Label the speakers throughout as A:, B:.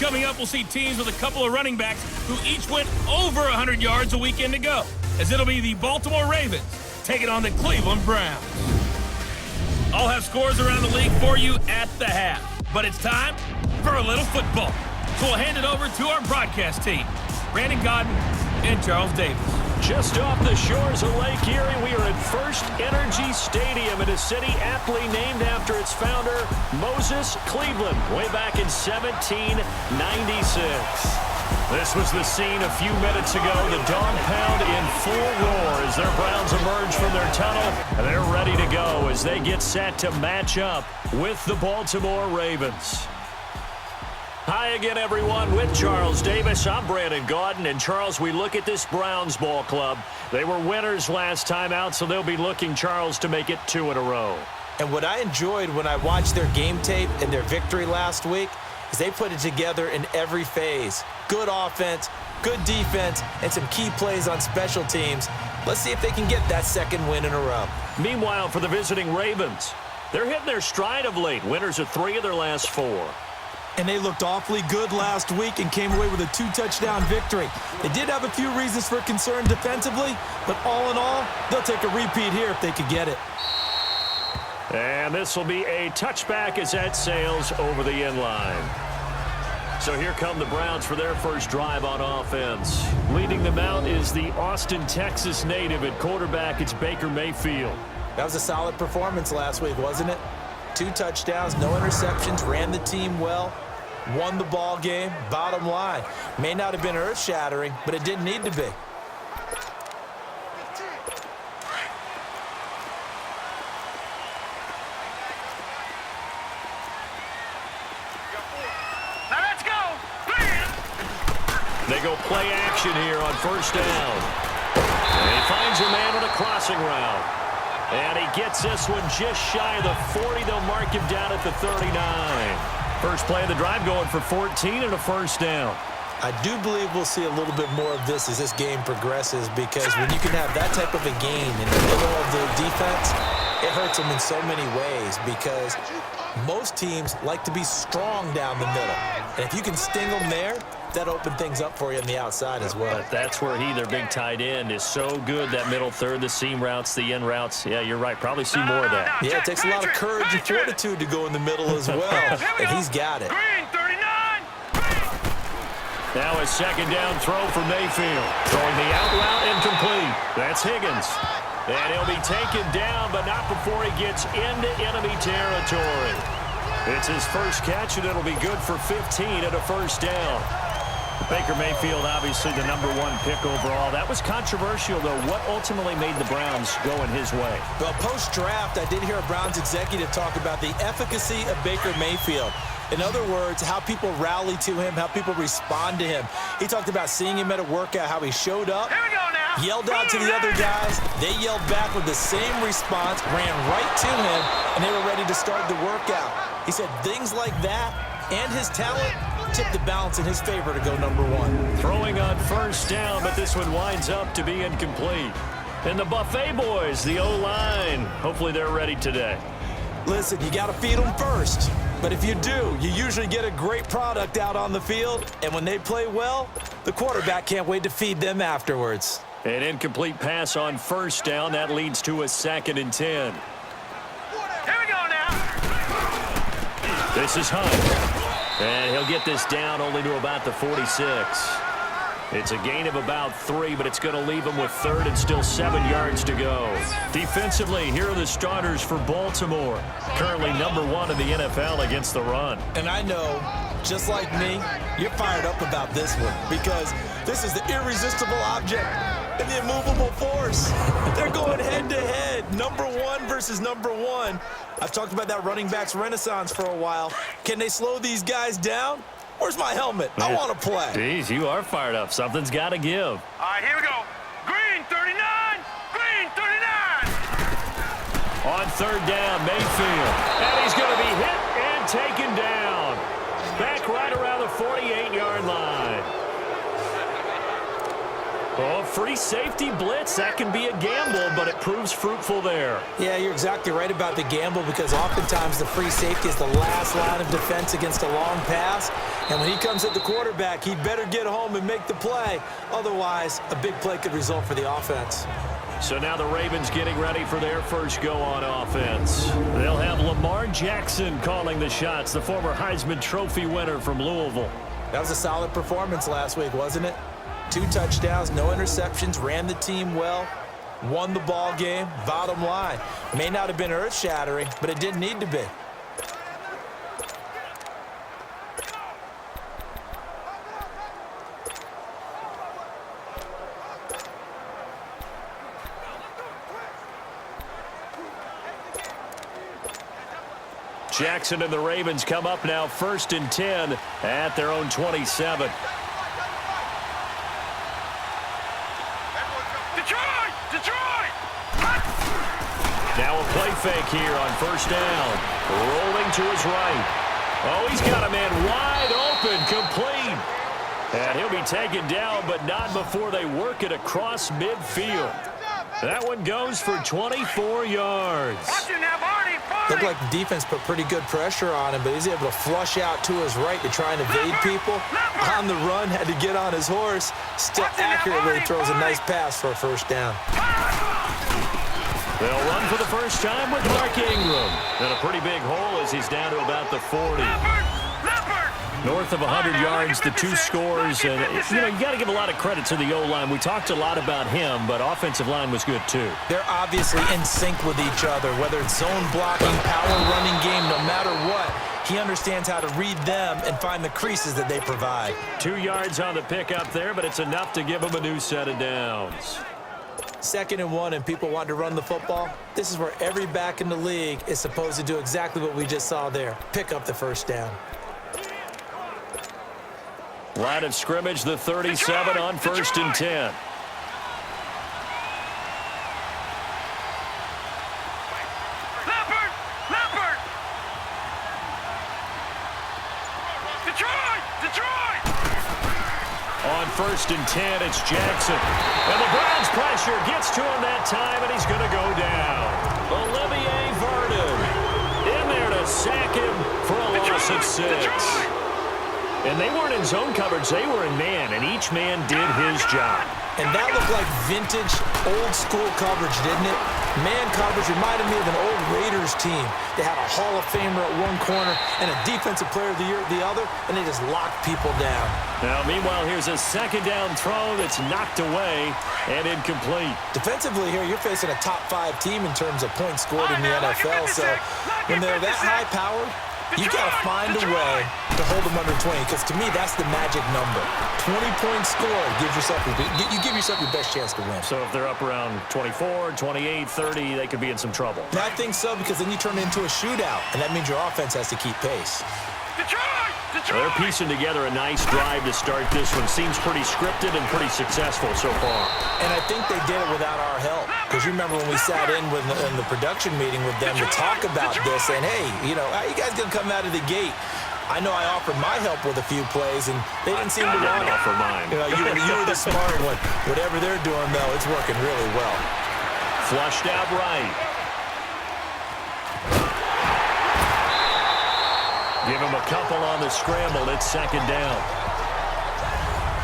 A: Coming up, we'll see teams with a couple of running backs who each went over 100 yards a weekend ago, as it'll be the Baltimore Ravens taking on the Cleveland Browns. I'll have scores around the league for you at the half, but it's time for a little football. So we'll hand it over to our broadcast team, Brandon Godden and Charles Davis.
B: Just off the shores of Lake Erie, we are at First Energy Stadium in a city aptly named after its founder, Moses Cleveland, way back in 1796. This was the scene a few minutes ago. The dog pound in full roar as their Browns emerge from their tunnel. And they're ready to go as they get set to match up with the Baltimore Ravens. Hi again, everyone, with Charles Davis. I'm Brandon Gaudin. And, Charles, we look at this Browns ball club. They were winners last time out, so they'll be looking, Charles, to make it 2 in a row.
C: And what I enjoyed when I watched their game tape and their victory last week is they put it together in every phase. Good offense, good defense, and some key plays on special teams. Let's see if they can get that second win in a row.
B: Meanwhile, for the visiting Ravens, they're hitting their stride of late. Winners of 3 of their last 4.
C: And they looked awfully good last week and came away with a 2-touchdown victory. They did have a few reasons for concern defensively, but all in all, they'll take a repeat here if they could get it.
B: And this will be a touchback as that sails over the end line. So here come the Browns for their first drive on offense. Leading them out is the Austin, Texas native. At quarterback, it's Baker Mayfield.
C: That was a solid performance last week, wasn't it? 2 touchdowns, no interceptions, ran the team well, won the ball game. Bottom line, may not have been earth-shattering, but it didn't need to be.
B: They go play action here on first down. And he finds a man on a crossing route. And he gets this one just shy of the 40. They'll mark him down at the 39. First play of the drive going for 14 and a first down.
C: I do believe we'll see a little bit more of this as this game progresses, because when you can have that type of a gain in the middle of the defense, it hurts them in so many ways, because most teams like to be strong down the middle. And if you can sting them there, that opened things up for you on the outside as well.
B: But that's where their big tight end, is so good. That middle third, the seam routes, the in routes. Yeah, you're right. Probably see more of that.
C: Yeah, it takes a lot of courage and fortitude to go in the middle as well, and he's got it.
B: Now a second down throw for Mayfield. Throwing the out route incomplete. That's Higgins. And he'll be taken down, but not before he gets into enemy territory. It's his first catch, and it'll be good for 15 and a first down. Baker Mayfield, obviously the #1 pick overall. That was controversial, though. What ultimately made the Browns go in his way?
C: Well, post-draft, I did hear a Browns executive talk about the efficacy of Baker Mayfield. In other words, how people rally to him, how people respond to him. He talked about seeing him at a workout, how he showed up, yelled out to the other guys. They yelled back with the same response, ran right to him, and they were ready to start the workout. He said things like that and his talent tipped the balance in his favor to go #1.
B: Throwing on first down, but this one winds up to be incomplete. And the Buffet boys, the O-line, hopefully they're ready today.
C: Listen, you got to feed them first. But if you do, you usually get a great product out on the field. And when they play well, the quarterback can't wait to feed them afterwards.
B: An incomplete pass on first down. That leads to a 2nd and 10.
D: Here we go now.
B: This is Hunt. And he'll get this down only to about the 46. It's a gain of about 3, but it's going to leave him with 3rd and still 7 yards to go. Defensively, here are the starters for Baltimore. Currently #1 in the NFL against the run.
C: And I know, just like me, you're fired up about this one, because this is the irresistible object and the immovable force. They're going head-to-head, #1 versus #1. I've talked about that running backs renaissance for a while. Can they slow these guys down? Where's my helmet? I want to play.
B: Jeez, you are fired up. Something's got to give.
D: All right, here we go. Green 39. Green 39.
B: On 3rd down, Mayfield. And he's going to be hit and taken down. Back right around the 48-yard line. Oh, free safety blitz. That can be a gamble, but it proves fruitful there.
C: Yeah, you're exactly right about the gamble because oftentimes the free safety is the last line of defense against a long pass. And when he comes at the quarterback, he'd better get home and make the play. Otherwise, a big play could result for the offense.
B: So now the Ravens getting ready for their first go on offense. They'll have Lamar Jackson calling the shots, the former Heisman Trophy winner from Louisville.
C: That was a solid performance last week, wasn't it? 2 touchdowns, no interceptions, ran the team well, won the ball game. Bottom line, may not have been earth-shattering, but it didn't need to be.
B: Jackson and the Ravens come up now 1st and 10 at their own 27.
D: Detroit!
B: Now a play fake here on 1st down. Rolling to his right. Oh, he's got a man wide open, complete. And he'll be taken down, but not before they work it across midfield. That one goes for 24 yards.
C: Looked like the defense put pretty good pressure on him, but he's able to flush out to his right to try and evade people. On the run, had to get on his horse. Still accurately throws a nice pass for a 1st down.
B: They'll run for the first time with Mark Ingram. And a pretty big hole as he's down to about the 40. North of 100 yards, the 2 scores. And, you got to give a lot of credit to the O-line. We talked a lot about him, but offensive line was good, too.
C: They're obviously in sync with each other, whether it's zone blocking, power running game, no matter what. He understands how to read them and find the creases that they provide.
B: 2 yards on the pickup there, but it's enough to give him a new set of downs.
C: 2nd and 1, and people want to run the football. This is where every back in the league is supposed to do exactly what we just saw there. Pick up the 1st down.
B: Line of scrimmage, the 37 on 1st and 10.
D: Detroit!
B: On 1st and 10, it's Jackson. And the Browns pressure gets to him that time, and he's going to go down. Olivier Vernon in there to sack him for a loss of 6. And they weren't in zone coverage, they were in man, and each man did his job.
C: And that looked like vintage, old-school coverage, didn't it? Man coverage reminded me of an old Raiders team. They had a Hall of Famer at one corner and a Defensive Player of the Year at the other, and they just locked people down.
B: Now, meanwhile, here's a 2nd down throw that's knocked away and incomplete.
C: Defensively here, you're facing a top 5 team in terms of points scored in the NFL, so when they're that high-powered, you've got to find a way to hold them under 20, because to me, that's the magic number. 20-point score gives yourself you give yourself your best chance to win.
B: So if they're up around 24, 28, 30, they could be in some trouble.
C: And I think so, because then you turn it into a shootout, and that means your offense has to keep pace.
B: They're piecing together a nice drive to start this one. Seems pretty scripted and pretty successful so far.
C: And I think they did it without our help. Because you remember when we sat in the production meeting with them to talk about this, saying, hey, how you guys going to come out of the gate? I know I offered my help with a few plays, and they didn't seem to want to
B: offer mine.
C: You were the smart one. Whatever they're doing, though, it's working really well.
B: Flushed out right. Give him a couple on the scramble. It's 2nd down.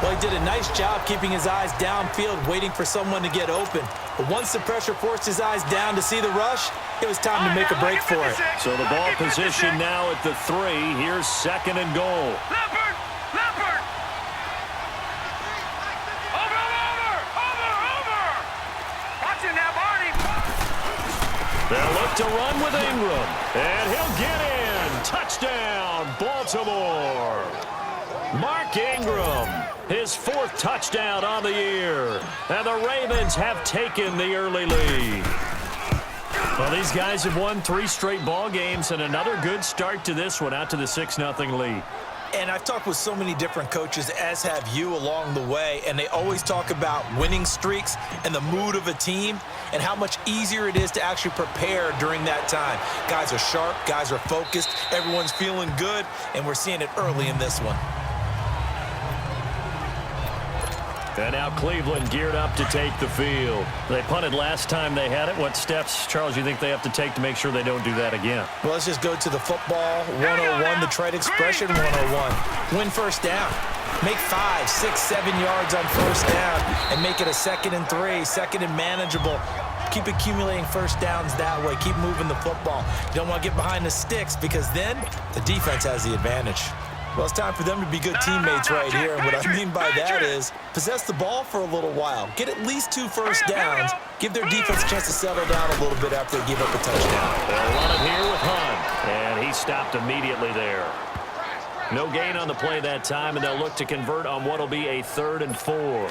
C: Well, he did a nice job keeping his eyes downfield, waiting for someone to get open. But once the pressure forced his eyes down to see the rush, it was time to make a break for it.
B: So the ball position now at the 3. Here's 2nd and goal.
D: Leopard! Over! Watch it now, Barney!
B: They'll look to run with Ingram. And he'll get in. Touchdown, Baltimore. Mark Ingram, his 4th touchdown on the year. And the Ravens have taken the early lead. Well, these guys have won 3 straight ball games and another good start to this one, out to the 6-0 lead.
C: And I've talked with so many different coaches, as have you along the way, and they always talk about winning streaks and the mood of a team and how much easier it is to actually prepare during that time. Guys are sharp, guys are focused, everyone's feeling good, and we're seeing it early in this one.
B: And now Cleveland geared up to take the field. They punted last time they had it. What steps, Charles, you think they have to take to make sure they don't do that again?
C: Well, let's just go to the football 101, the trade expression 101. Win first down. Make 5, 6, 7 yards on first down and make it a 2nd and 3, 2nd and manageable. Keep accumulating first downs that way. Keep moving the football. You don't want to get behind the sticks because then the defense has the advantage. Well, it's time for them to be good teammates right here. And what I mean by that is possess the ball for a little while. Get at least 2 first downs. Give their defense a chance to settle down a little bit after they give up a touchdown.
B: They'll run it here with Hunt. And he stopped immediately there. No gain on the play that time, and they'll look to convert on what will be a 3rd and 4.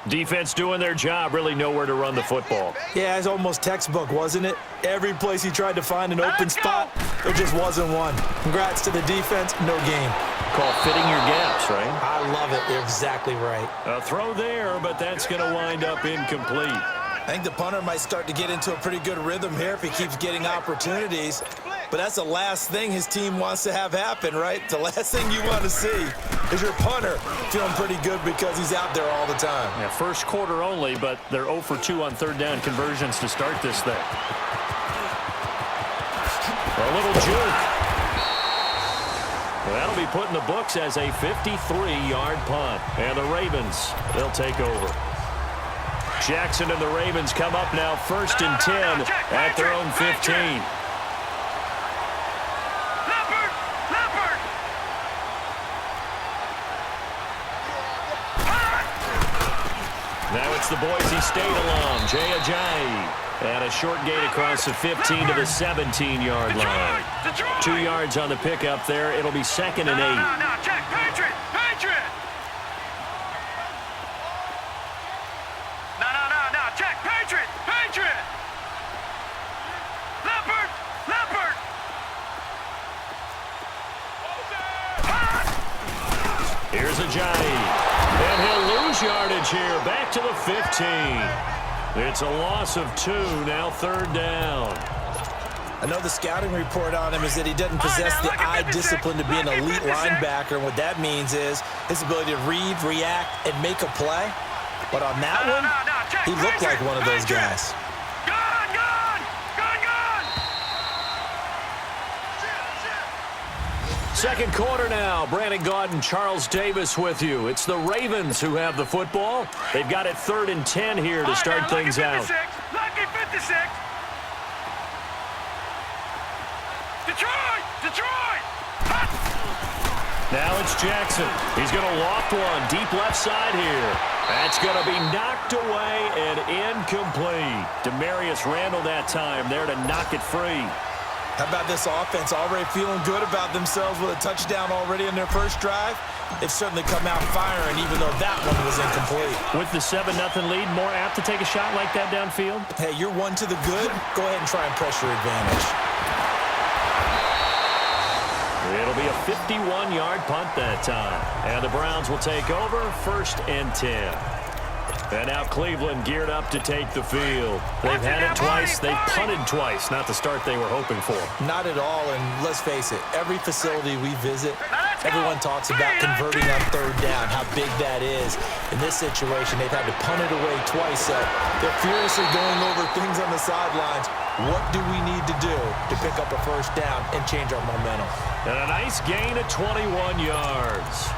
B: Defense doing their job, really nowhere to run the football.
C: Yeah, it's almost textbook, wasn't it? Every place he tried to find an open spot, there just wasn't one. Congrats to the defense, no gain.
B: Called fitting your gaps, right?
C: I love it. You're exactly right.
B: A throw there, but that's going to wind up incomplete.
C: I think the punter might start to get into a pretty good rhythm here if he keeps getting opportunities. But that's the last thing his team wants to have happen, right? The last thing you want to see is your punter feeling pretty good because he's out there all the time.
B: Yeah, first quarter only, but they're 0 for 2 on 3rd down conversions to start this thing. A little juke. That'll be put in the books as a 53-yard punt. And the Ravens, they'll take over. Jackson and the Ravens come up now 1st and 10 at their own 15. Now it's the Boise State alum, Jay Ajayi. And a short gain across the 15 to the 17-yard line. 2 yards on the pickup there. It'll be 2nd and 8.
D: Now, check, Patriot. No, check, Patriot. Leopard.
B: Here's Ajayi. And he'll lose yardage here. Back to the 15. It's a loss of 2, now 3rd down.
C: I know the scouting report on him is that he doesn't possess the eye discipline to be an elite linebacker. And what that means is his ability to read, react, and make a play. But on that one, he looked like one of those guys.
B: Second quarter now. Brandon Gaudin, Charles Davis with you. It's the Ravens who have the football. They've got it 3rd and 10 here to start things out.
D: Lucky 56. Detroit.
B: Now it's Jackson. He's going to loft one deep left side here. That's going to be knocked away and incomplete. Demarius Randall that time there to knock it free.
C: How about this offense already feeling good about themselves with a touchdown already in their first drive? They've certainly come out firing, even though that one was incomplete.
B: With the 7-0 lead, more apt to take a shot like that downfield?
C: Hey, you're one to the good. Go ahead and try and press your advantage.
B: It'll be a 51-yard punt that time. And the Browns will take over 1st and 10. And now Cleveland geared up to take the field. They've had it twice. They've punted twice. Not the start they were hoping for.
C: Not at all, and let's face it, every facility we visit, everyone talks about converting on 3rd down, how big that is. In this situation, they've had to punt it away twice, so they're furiously going over things on the sidelines. What do we need to do to pick up a first down and change our momentum?
B: And a nice gain of 21 yards.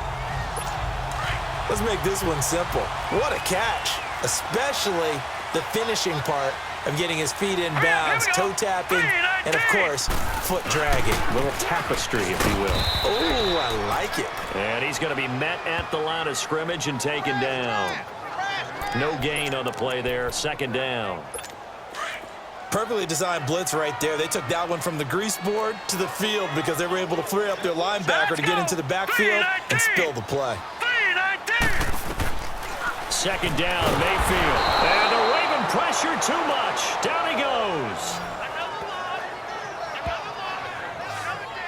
C: Let's make this one simple. What a catch, especially the finishing part of getting his feet in bounds, toe tapping, and of course, foot dragging.
B: A little tapestry, if you will.
C: Oh, I like it.
B: And he's going to be met at the line of scrimmage and taken down. No gain on the play there, 2nd down.
C: Perfectly designed blitz right there. They took that one from the grease board to the field because they were able to free up their linebacker to get into the backfield and spill the play.
B: 2nd down, Mayfield. And the Raven pressure too much. Down he goes.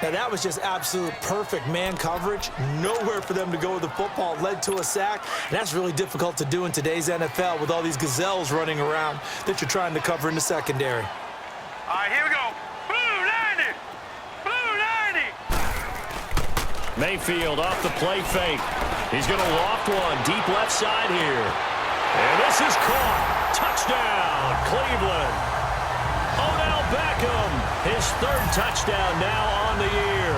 C: Now that was just absolute perfect man coverage. Nowhere for them to go with the football. Led to a sack. And that's really difficult to do in today's NFL with all these gazelles running around that you're trying to cover in the secondary.
D: All right, here we go. Blue 90.
B: Mayfield off the play fake. He's going to loft one deep left side here. And this is caught. Touchdown, Cleveland. Odell Beckham, his third touchdown now on the year.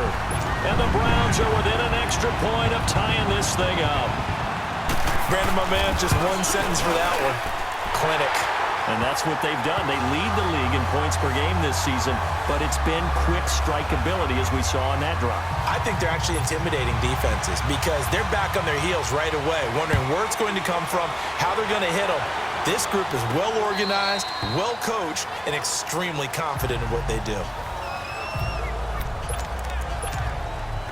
B: And the Browns are within an extra point of tying this thing up.
C: Brandon, my man, just one sentence for that one. Clinic.
B: And that's what they've done. They lead the league in points per game this season, but it's been quick strikeability as we saw on that drive.
C: I think they're actually intimidating defenses because they're back on their heels right away, wondering where it's going to come from, how they're going to hit them. This group is well organized, well coached, and extremely confident in what they do.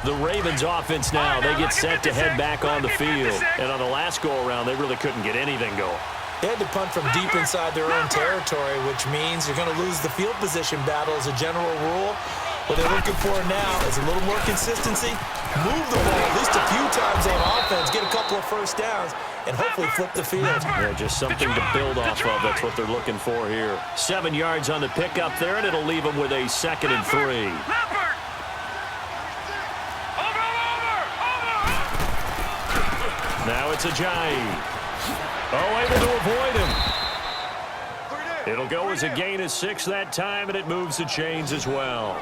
B: The Ravens offense now, they get set to head back on the field. And on the last go-around, they really couldn't get anything going.
C: They had to punt from deep inside their own territory, which means you're going to lose the field position battle as a general rule. What they're looking for now is a little more consistency, move the ball at least a few times on offense, get a couple of first downs, and hopefully flip the field.
B: Yeah, just something to build off of. That's what they're looking for here. 7 yards on the pickup there, and it'll leave them with a 2nd and 3. Now it's Ajayi. Oh, able to avoid him. It'll go as a gain of 6 that time, and it moves the chains as well.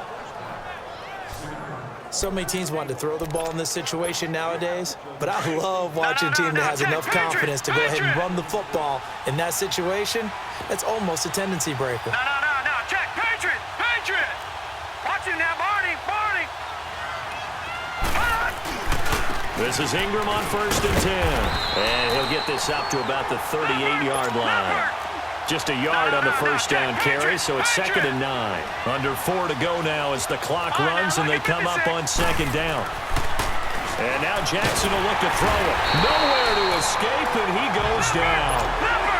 C: So many teams want to throw the ball in this situation nowadays, but I love watching a team that has enough confidence to go ahead and run the football. In that situation, that's almost a tendency breaker.
D: No, check, Patriot! Watch him now, Barney!
B: This is Ingram on 1st and 10. And he'll get this up to about the 38-yard line. Just a yard on the first down carry, so it's 2nd and 9. Under 4 to go now as the clock runs and they come up on 2nd down. And now Jackson will look to throw it. Nowhere to escape, and he goes down.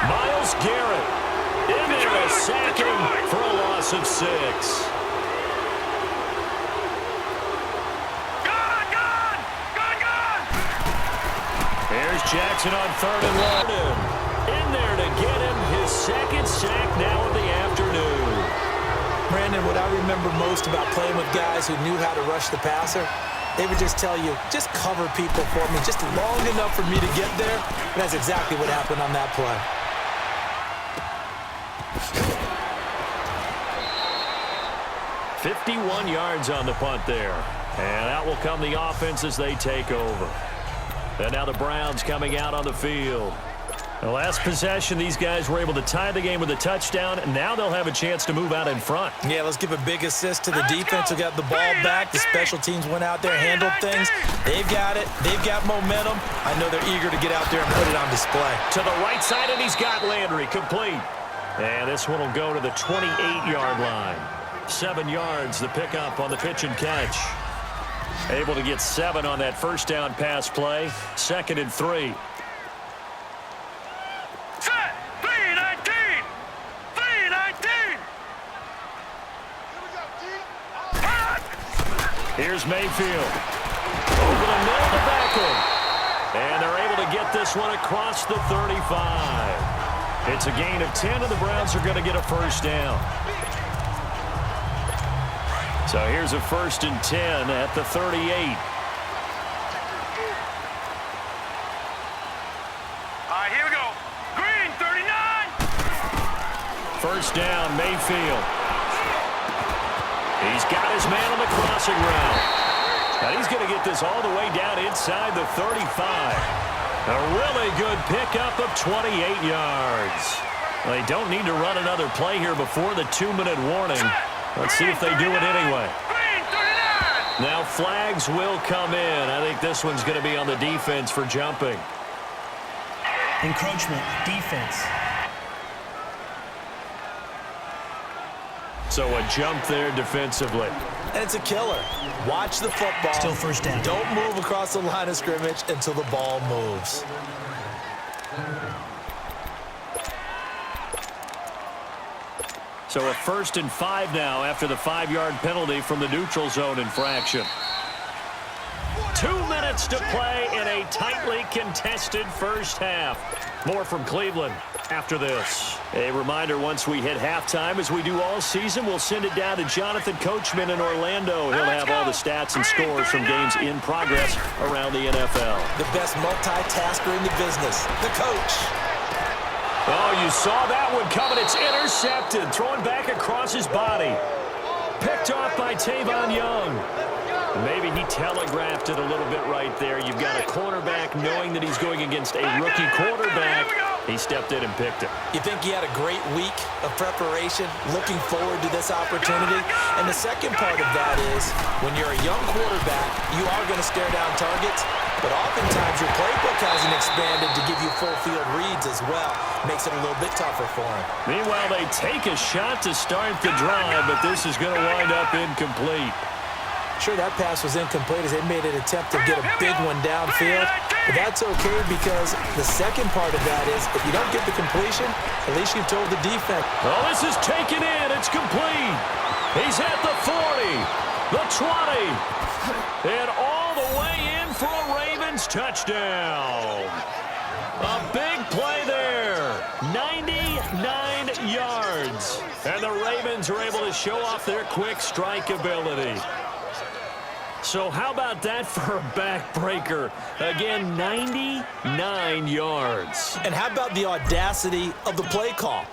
B: Myles Garrett in there, a sacking for a loss of 6. Here's Jackson on 3rd and 1. In there to get him his 2nd sack now in the afternoon.
C: Brandon, what I remember most about playing with guys who knew how to rush the passer, they would just tell you, just cover people for me, just long enough for me to get there. And that's exactly what happened on that play.
B: "51 yards on the punt there. And out will come the offense as they take over. And now the Browns coming out on the field. The last possession, these guys were able to tie the game with a touchdown, and now they'll have a chance to move out in front.
C: Yeah, let's give a big assist to the defense who got the ball back. The special teams went out there, handled things. They've got it. They've got momentum. I know they're eager to get out there and put it on display.
B: To the right side, and he's got Landry complete. And this one will go to the 28-yard line. 7 yards, the pickup on the pitch and catch. Able to get 7 on that first down pass play. 2nd and 3.
D: Set! 3-19! 3-19!
B: Here's Mayfield. Over the middle to Beckham. And they're able to get this one across the 35. It's a gain of 10, and the Browns are going to get a first down. So here's a 1st and 10 at the 38.
D: All right, here we go. Green, 39.
B: First down, Mayfield. He's got his man on the crossing route. Now he's going to get this all the way down inside the 35. A really good pickup of 28 yards. They don't need to run another play here before the 2-minute warning. Let's see if they do it anyway. Now flags will come in. I think this one's going to be on the defense for jumping.
E: Encroachment, defense.
B: So a jump there defensively.
C: And it's a killer. Watch the football.
E: Still first down.
C: Don't move across the line of scrimmage until the ball moves.
B: So a 1st and 5 now after the 5-yard penalty from the neutral zone infraction. 2 minutes minutes to play in a tightly contested first half. More from Cleveland after this. A reminder, once we hit halftime, as we do all season, we'll send it down to Jonathan Coachman in Orlando. He'll have all the stats and scores from games in progress around the NFL.
C: The best multitasker in the business, the coach.
B: Oh, you saw that one coming. It's intercepted, throwing back across his body. Picked off by Tavon Young. Maybe he telegraphed it a little bit right there. You've got a cornerback knowing that he's going against a rookie quarterback. He stepped in and picked it.
C: You think he had a great week of preparation, looking forward to this opportunity? And the second part of that is, when you're a young quarterback, you are going to stare down targets, but oftentimes your playbook hasn't expanded to give you full field reads as well. Makes it a little bit tougher for him.
B: Meanwhile, they take a shot to start the drive, but this is going to wind up incomplete.
C: Sure, that pass was incomplete as they made an attempt to get a big one downfield. But that's okay because the second part of that is if you don't get the completion, at least you've told the defense.
B: Oh, this is taken in. It's complete. He's at the 40, the 20, and all the way in for a Ravens touchdown. A big play there. 99 yards. And the Ravens are able to show off their quick strike ability. So how about that for a backbreaker? Again, 99 yards.
C: And how about the audacity of the play call?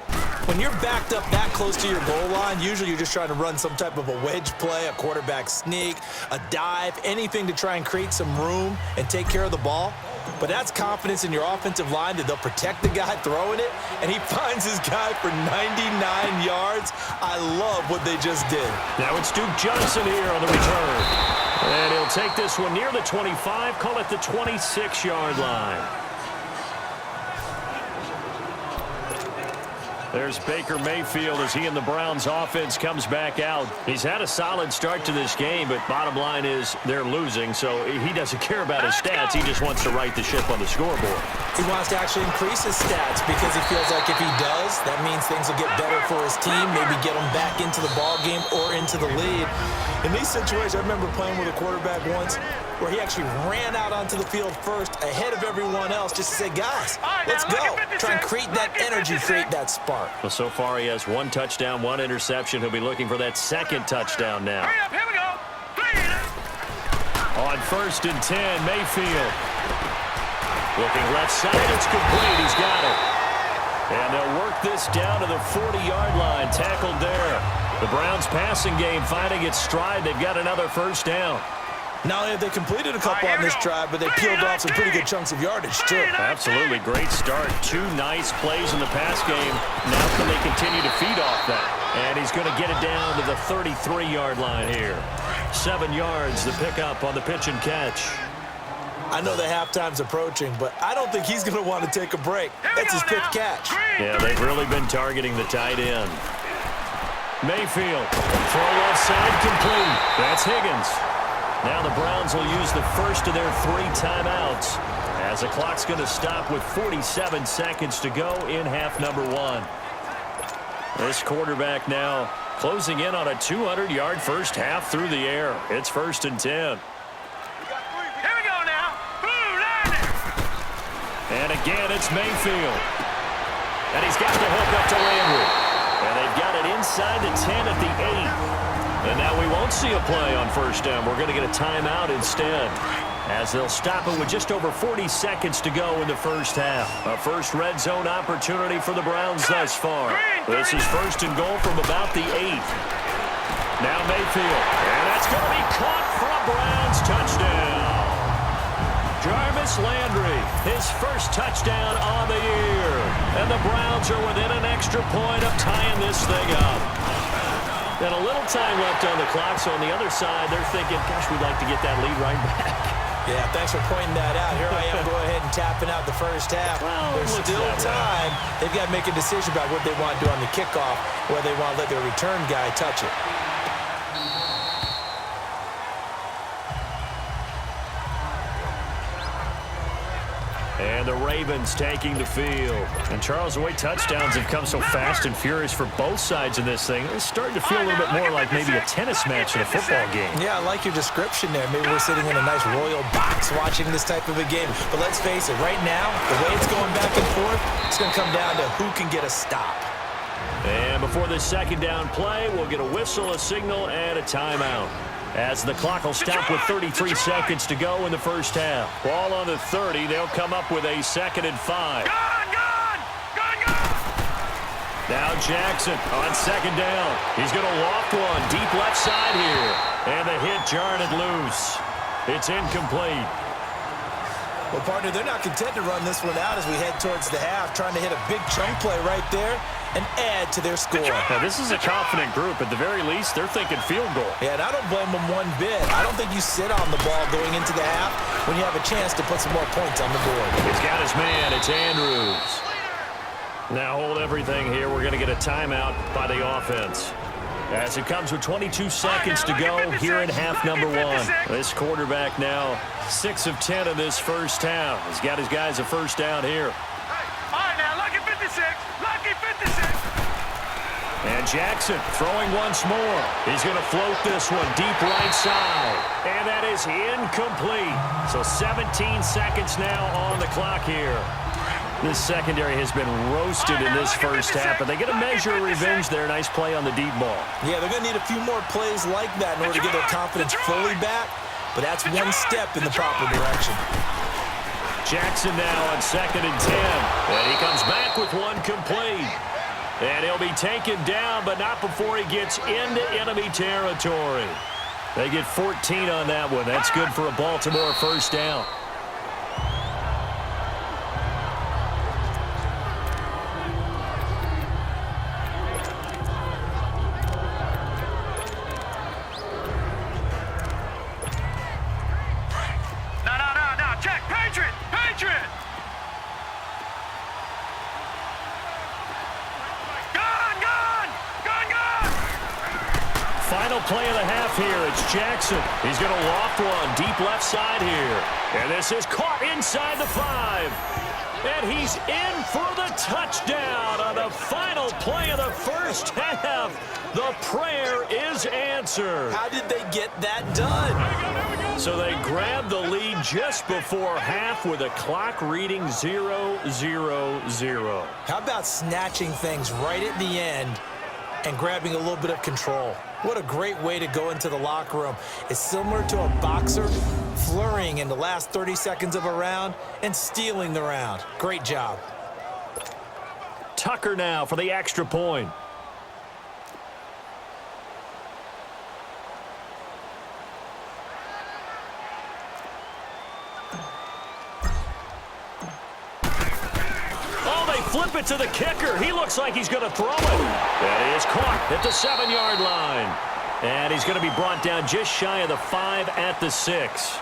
C: When you're backed up that close to your goal line, usually you're just trying to run some type of a wedge play, a quarterback sneak, a dive, anything to try and create some room and take care of the ball. But that's confidence in your offensive line that they'll protect the guy throwing it, and he finds his guy for 99 yards. I love what they just did.
B: Now it's Duke Johnson here on the return. And he'll take this one near the 25, call it the 26-yard line. There's Baker Mayfield as he and the Browns offense comes back out. He's had a solid start to this game, but bottom line is they're losing, so he doesn't care about his stats. He just wants to right the ship on the scoreboard.
C: He wants to actually increase his stats because he feels like if he does, that means things will get better for his team, maybe get him back into the ball game or into the lead. In these situations, I remember playing with a quarterback once where he actually ran out onto the field first ahead of everyone else just to say, guys, let's go. Try and create that energy, create that spark.
B: Well, so far he has one touchdown, one interception. He'll be looking for that second touchdown now.
D: Hurry up, here we go.
B: On 1st and 10, Mayfield. Looking left side, it's complete. He's got it. And they'll work this down to the 40-yard line, tackled there. The Browns passing game finding its stride. They've got another first down.
C: Not only have they completed a couple on this drive, but they peeled off some pretty good chunks of yardage, too.
B: Absolutely. Great start. 2 nice plays in the pass game. Now can they continue to feed off that? And he's going to get it down to the 33-yard line here. 7 yards, the pickup on the pitch and catch.
C: I know the halftime's approaching, but I don't think he's going to want to take a break. That's his fifth catch.
B: Yeah, they've really been targeting the tight end. Mayfield, throw left side, complete. That's Higgins. Now the Browns will use the first of their 3 timeouts as the clock's going to stop with 47 seconds to go in half number 1. This quarterback now closing in on a 200-yard first half through the air. It's 1st and 10.
D: Here we go now. Blue line.
B: And again, it's Mayfield. And he's got the hook up to Landry. And they've got it inside the 10 at the 8. And now we won't see a play on first down. We're going to get a timeout instead, as they'll stop it with just over 40 seconds to go in the first half. A first red zone opportunity for the Browns thus far. This is 1st and goal from about the 8. Now Mayfield. And that's going to be caught for a Browns touchdown. Jarvis Landry, his first touchdown on the year. And the Browns are within an extra point of tying this thing up. And a little time left on the clock, so on the other side, they're thinking, gosh, we'd like to get that lead right back.
C: Yeah, thanks for pointing that out. Here I am go ahead and tapping out the first half.
B: Well,
C: there's still time. They've got to make a decision about what they want to do on the kickoff, whether they want to let their return guy touch it.
B: And the Ravens taking the field. And Charles, the way touchdowns have come so fast and furious for both sides in this thing, it's starting to feel a little bit more like maybe a tennis match in a football game.
C: Yeah, I like your description there. Maybe we're sitting in a nice royal box watching this type of a game. But let's face it, right now, the way it's going back and forth, it's going to come down to who can get a stop.
B: And before this second down play, we'll get a whistle, a signal, and a timeout. As the clock will stop with 33 seconds to go in the first half. Ball on the 30. They'll come up with a 2nd and 5.
D: Gone!
B: Now Jackson on 2nd down. He's going to loft one deep left side here. And the hit jarred it loose. It's incomplete.
C: Well, partner, they're not content to run this one out as we head towards the half, trying to hit a big chunk play right there and add to their score.
B: Now, this is a confident group. At the very least, they're thinking field goal.
C: Yeah, and I don't blame them one bit. I don't think you sit on the ball going into the half when you have a chance to put some more points on the board.
B: He's got his man. It's Andrews. Now hold everything here. We're going to get a timeout by the offense. As it comes with 22 seconds to go here in half number 1. This quarterback now 6 of 10 in this first half. He's got his guys a first down here.
D: All right, now, lucky 56. Lucky 56.
B: And Jackson throwing once more. He's going to float this one deep right side. And that is incomplete. So 17 seconds now on the clock here. This secondary has been roasted in this first half, but they get a measure of revenge there. Nice play on the deep ball.
C: Yeah, they're going to need a few more plays like that in order to get their confidence fully back, but that's one step in the proper direction.
B: Jackson now on 2nd and 10. And he comes back with one complete. And he'll be taken down, but not before he gets into enemy territory. They get 14 on that one. That's good for a Baltimore first down. Final play of the half here. It's Jackson. He's going to loft one deep left side here. And this is caught inside the 5. And he's in for the touchdown on the final play of the first half. The prayer is answered.
C: How did they get that done?
B: So they grabbed the lead just before half with a clock reading 0-0-0.
C: How about snatching things right at the end and grabbing a little bit of control? What a great way to go into the locker room. It's similar to a boxer flurrying in the last 30 seconds of a round and stealing the round. Great job.
B: Tucker now for the extra point. Flip it to the kicker. He looks like he's going to throw it. That is caught at the 7-yard line. And he's going to be brought down just shy of the 5 at the 6.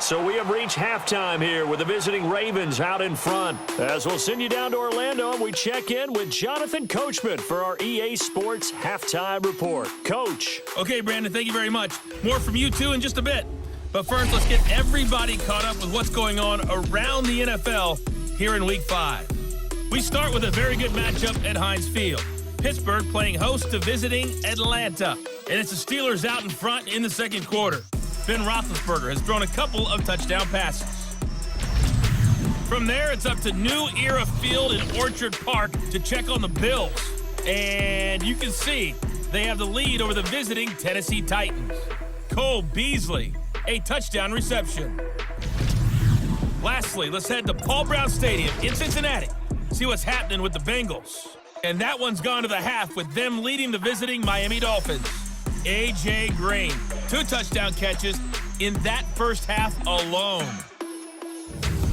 B: So we have reached halftime here with the visiting Ravens out in front. As we'll send you down to Orlando, and we check in with Jonathan Coachman for our EA Sports Halftime Report. Coach.
A: Okay, Brandon, thank you very much. More from you two in just a bit. But first, let's get everybody caught up with what's going on around the NFL here in Week 5. We start with a very good matchup at Heinz Field. Pittsburgh playing host to visiting Atlanta. And it's the Steelers out in front in the second quarter. Ben Roethlisberger has thrown a couple of touchdown passes. From there, it's up to New Era Field in Orchard Park to check on the Bills. And you can see they have the lead over the visiting Tennessee Titans. Cole Beasley, a touchdown reception. Lastly, let's head to Paul Brown Stadium in Cincinnati. See what's happening with the Bengals. And that one's gone to the half with them leading the visiting Miami Dolphins. A.J. Green, 2 touchdown catches in that first half alone.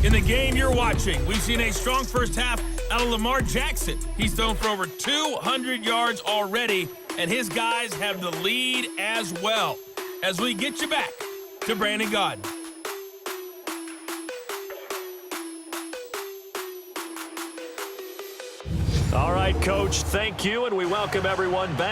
A: In the game you're watching, we've seen a strong first half out of Lamar Jackson. He's thrown for over 200 yards already, and his guys have the lead as well. As we get you back to Brandon Gaudin.
B: All right, Coach, thank you, and we welcome everyone back.